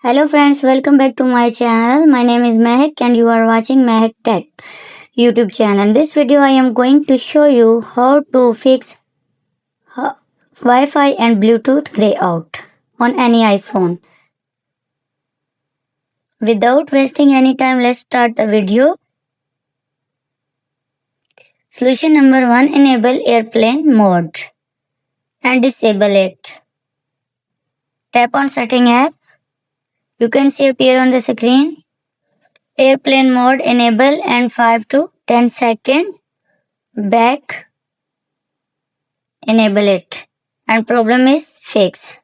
Hello friends, welcome back to my channel. My name is Mehak and you are watching Mehak Tech YouTube channel. In this video I am going to show you how to fix Wi-Fi and Bluetooth gray out on any iPhone. Without wasting any time, let's start the video. Solution number 1, enable airplane mode and disable it. Tap on setting app. You can see appear on the screen. Airplane mode enable and 5 to 10 second back. Enable it and problem is fixed.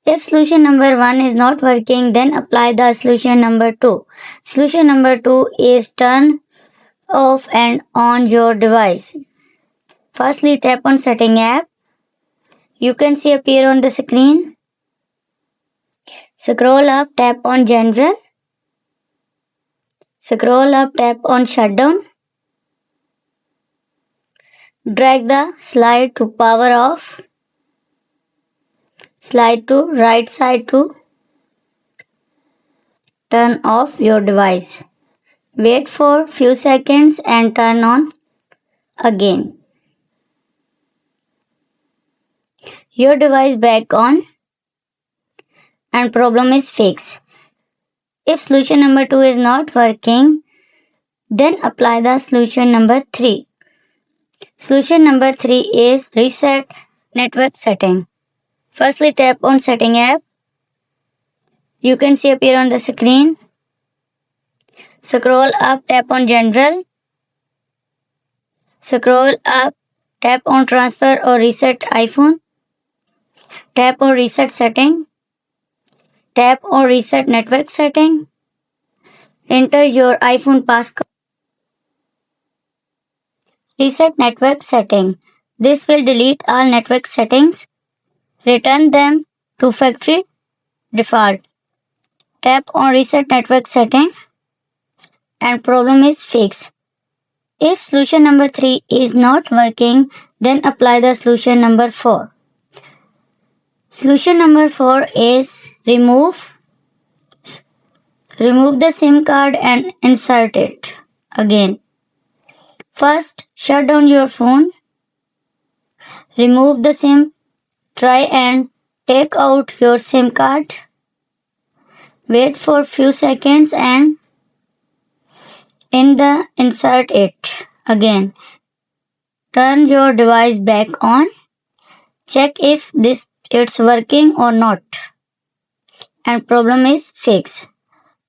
If solution number 1 is not working, then apply the solution number 2. Solution number 2 is turn off and on your device. Firstly, tap on setting app. You can see appear on the screen. Scroll up, tap on general. Scroll up, tap on shutdown. Drag the slide to power off. Slide to right side to turn off your device. Wait for few seconds and turn on again. Your device back on and problem is fixed. If solution number 2 is not working, then apply the solution number 3. Solution number 3 is reset network setting. Firstly, tap on setting app. You can see appear on the screen. Scroll up, tap on general. Scroll up, tap on transfer or reset iPhone. Tap on reset setting. Tap on reset network setting. Enter your iPhone passcode. Reset network setting. This will delete all network settings. Return them to factory default. Tap on reset network setting and problem is fixed. If solution number 3 is not working, then apply the solution number 4. Solution number 4 is remove the SIM card and insert it again. First, shut down your phone. Remove the SIM. Try and take out your SIM card. Wait for few seconds and insert it again. Turn your device back on. Check if it's working or not. And problem is fixed.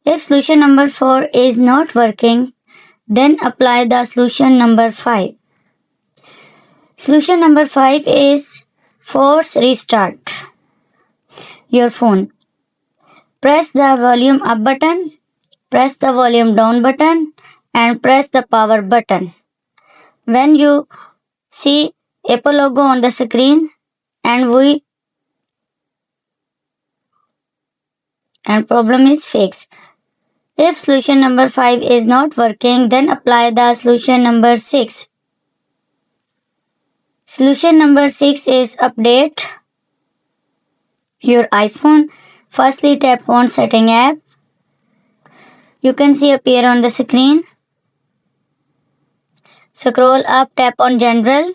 If solution number 4 is not working, then apply the solution number 5. Solution number 5 is force restart your phone. Press the volume up button, press the volume down button and press the power button. When you see Apple logo on the screen and problem is fixed. If solution number 5 is not working, then apply the solution number 6. Solution number 6 is update your iPhone. Firstly, tap on setting app. You can see appear on the screen. Scroll up, tap on general.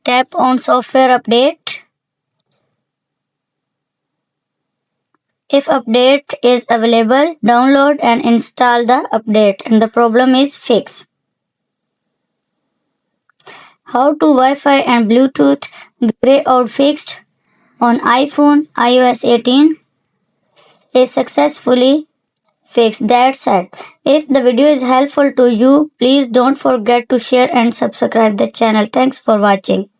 Tap on software update. If update is available, download and install the update and the problem is fixed. How to Wi-Fi and Bluetooth gray out fixed on iPhone iOS 18 is successfully fixed. That's it. If the video is helpful to you, please don't forget to share and subscribe the channel. Thanks for watching.